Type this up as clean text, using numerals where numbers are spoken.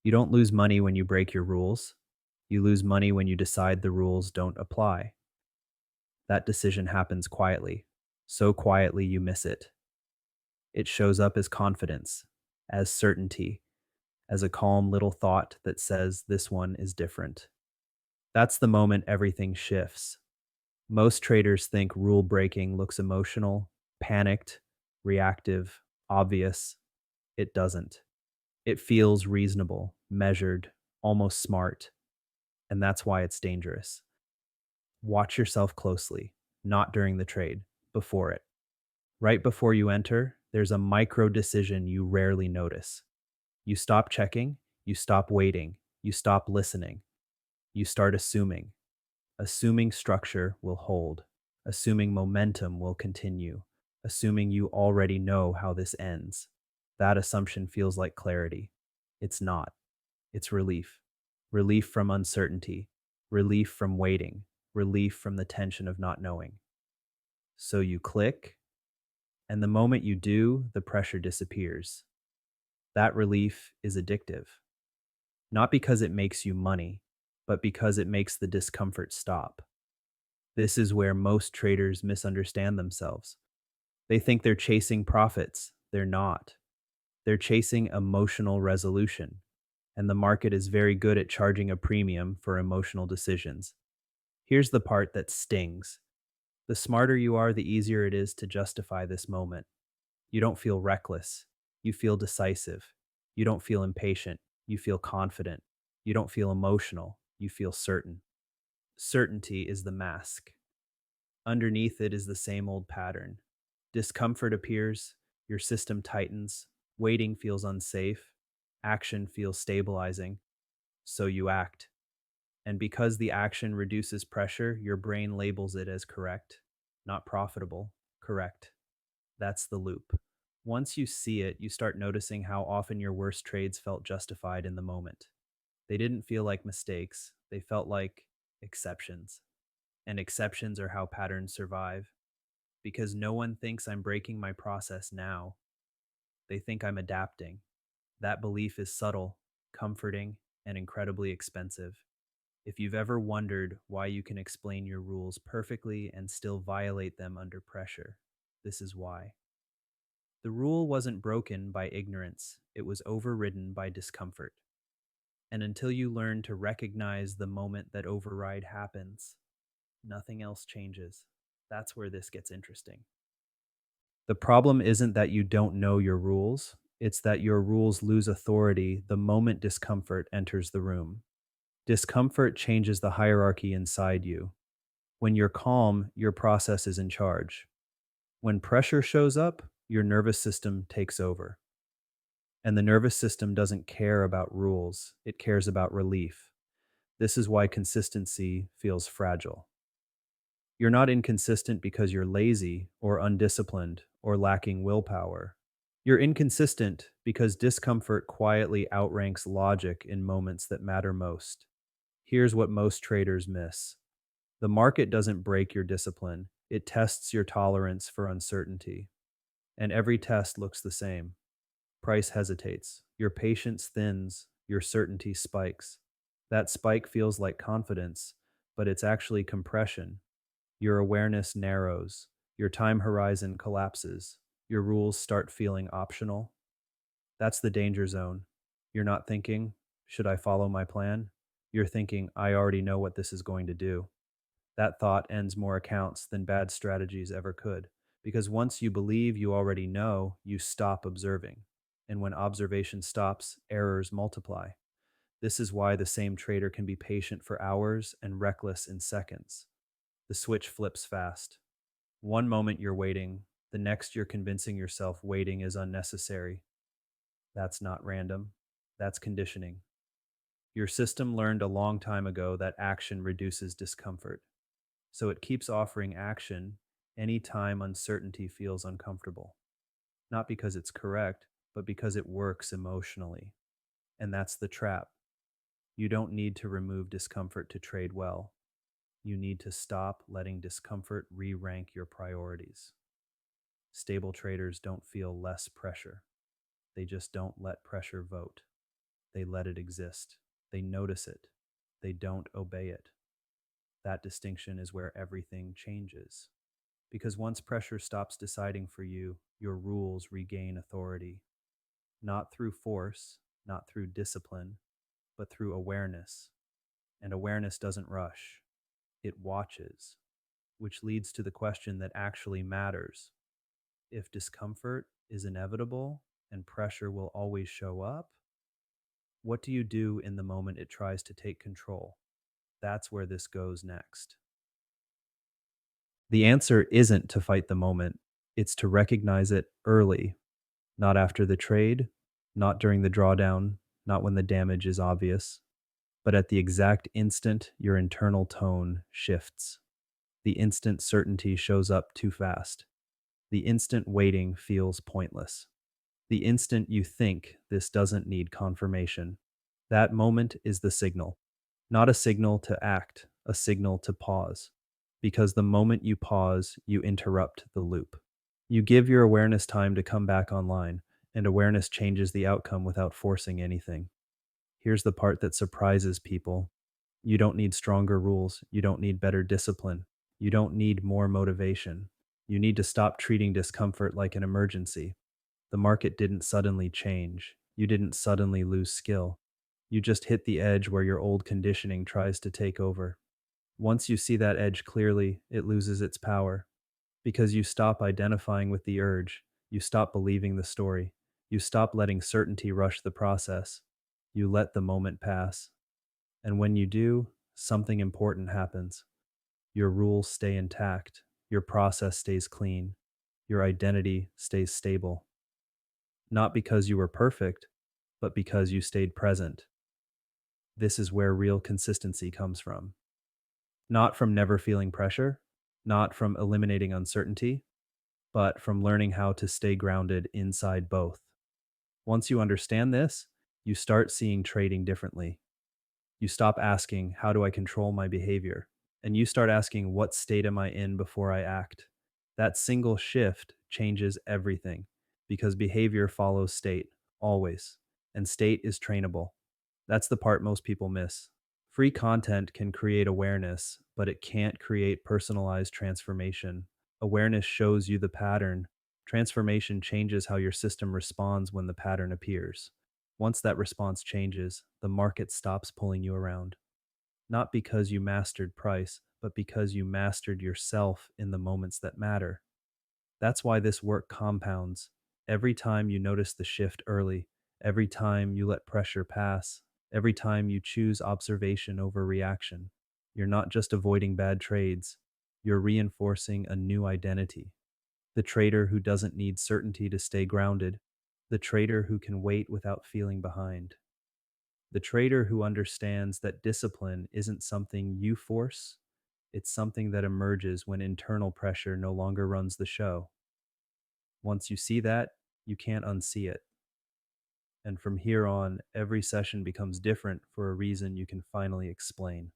You don't lose money when you break your rules. You lose money when you decide the rules don't apply. That decision happens quietly, so quietly you miss it. It shows up as confidence, as certainty, as a calm little thought that says this one is different. That's the moment everything shifts. Most traders think rule breaking looks emotional, panicked, reactive, obvious. It doesn't. It feels reasonable, measured, almost smart, and that's why it's dangerous. Watch yourself closely, not during the trade, before it. Right before you enter, there's a micro decision you rarely notice. You stop checking, you stop waiting, you stop listening, you start assuming structure will hold, assuming momentum will continue, assuming you already know how this ends. That assumption feels like clarity. It's not. It's relief. Relief from uncertainty, relief from waiting, relief from the tension of not knowing. So you click, and the moment you do, the pressure disappears. That relief is addictive, not because it makes you money, but because it makes the discomfort stop. This is where most traders misunderstand themselves. They think they're chasing profits. They're not. They're chasing emotional resolution, and the market is very good at charging a premium for emotional decisions. Here's the part that stings. The smarter you are, the easier it is to justify this moment. You don't feel reckless. You feel decisive. You don't feel impatient. You feel confident. You don't feel emotional. You feel certain. Certainty is the mask. Underneath it is the same old pattern. Discomfort appears, your system tightens, waiting feels unsafe, action feels stabilizing, so you act. And because the action reduces pressure, your brain labels it as correct, not profitable, correct. That's the loop. Once you see it, you start noticing how often your worst trades felt justified in the moment. They didn't feel like mistakes, they felt like exceptions. And exceptions are how patterns survive. Because no one thinks I'm breaking my process now. They think I'm adapting. That belief is subtle, comforting, and incredibly expensive. If you've ever wondered why you can explain your rules perfectly and still violate them under pressure, this is why. The rule wasn't broken by ignorance, it was overridden by discomfort. And until you learn to recognize the moment that override happens, nothing else changes. That's where this gets interesting. The problem isn't that you don't know your rules, it's that your rules lose authority the moment discomfort enters the room. Discomfort changes the hierarchy inside you. When you're calm, your process is in charge. When pressure shows up, your nervous system takes over. And the nervous system doesn't care about rules, it cares about relief. This is why consistency feels fragile. You're not inconsistent because you're lazy or undisciplined or lacking willpower. You're inconsistent because discomfort quietly outranks logic in moments that matter most. Here's what most traders miss: the market doesn't break your discipline, it tests your tolerance for uncertainty. And every test looks the same. Price hesitates, your patience thins, your certainty spikes. That spike feels like confidence, but it's actually compression. Your awareness narrows, your time horizon collapses, your rules start feeling optional. That's the danger zone. You're not thinking, should I follow my plan? You're thinking, I already know what this is going to do. That thought ends more accounts than bad strategies ever could. Because once you believe you already know, you stop observing. And when observation stops, errors multiply. This is why the same trader can be patient for hours and reckless in seconds. The switch flips fast. One moment you're waiting, the next you're convincing yourself waiting is unnecessary. That's not random. That's conditioning. Your system learned a long time ago that action reduces discomfort. So it keeps offering action anytime uncertainty feels uncomfortable. Not because it's correct, but because it works emotionally. And that's the trap. You don't need to remove discomfort to trade well. You need to stop letting discomfort re rank your priorities. Stable traders don't feel less pressure, they just don't let pressure vote. they let it exist. They notice it. They don't obey it. That distinction is where everything changes. Because once pressure stops deciding for you, your rules regain authority, not through force, not through discipline, but through awareness. And awareness doesn't rush, it watches, which leads to the question that actually matters. If discomfort is inevitable and pressure will always show up, what do you do in the moment it tries to take control? That's where this goes next. The answer isn't to fight the moment, it's to recognize it early, not after the trade, not during the drawdown, not when the damage is obvious, but at the exact instant your internal tone shifts. The instant certainty shows up too fast. The instant waiting feels pointless. The instant you think this doesn't need confirmation. That moment is the signal. Not a signal to act, a signal to pause. Because the moment you pause, you interrupt the loop. You give your awareness time to come back online, and awareness changes the outcome without forcing anything. Here's the part that surprises people. You don't need stronger rules. You don't need better discipline. You don't need more motivation. You need to stop treating discomfort like an emergency. The market didn't suddenly change. You didn't suddenly lose skill. You just hit the edge where your old conditioning tries to take over. Once you see that edge clearly, it loses its power. Because you stop identifying with the urge, you stop believing the story, you stop letting certainty rush the process, you let the moment pass. And when you do, something important happens. Your rules stay intact, your process stays clean, your identity stays stable. Not because you were perfect, but because you stayed present. This is where real consistency comes from. Not from never feeling pressure, not from eliminating uncertainty, but from learning how to stay grounded inside both. Once you understand this, you start seeing trading differently. You stop asking, how do I control my behavior? And you start asking, what state am I in before I act? That single shift changes everything because behavior follows state, always. And state is trainable. That's the part most people miss. Free content can create awareness, but it can't create personalized transformation. Awareness shows you the pattern. Transformation changes how your system responds when the pattern appears. Once that response changes, the market stops pulling you around. Not because you mastered price, but because you mastered yourself in the moments that matter. That's why this work compounds. Every time you notice the shift early, every time you let pressure pass, every time you choose observation over reaction, you're not just avoiding bad trades, you're reinforcing a new identity. The trader who doesn't need certainty to stay grounded, the trader who can wait without feeling behind, the trader who understands that discipline isn't something you force, it's something that emerges when internal pressure no longer runs the show. Once you see that, you can't unsee it. And from here on, every session becomes different for a reason you can finally explain.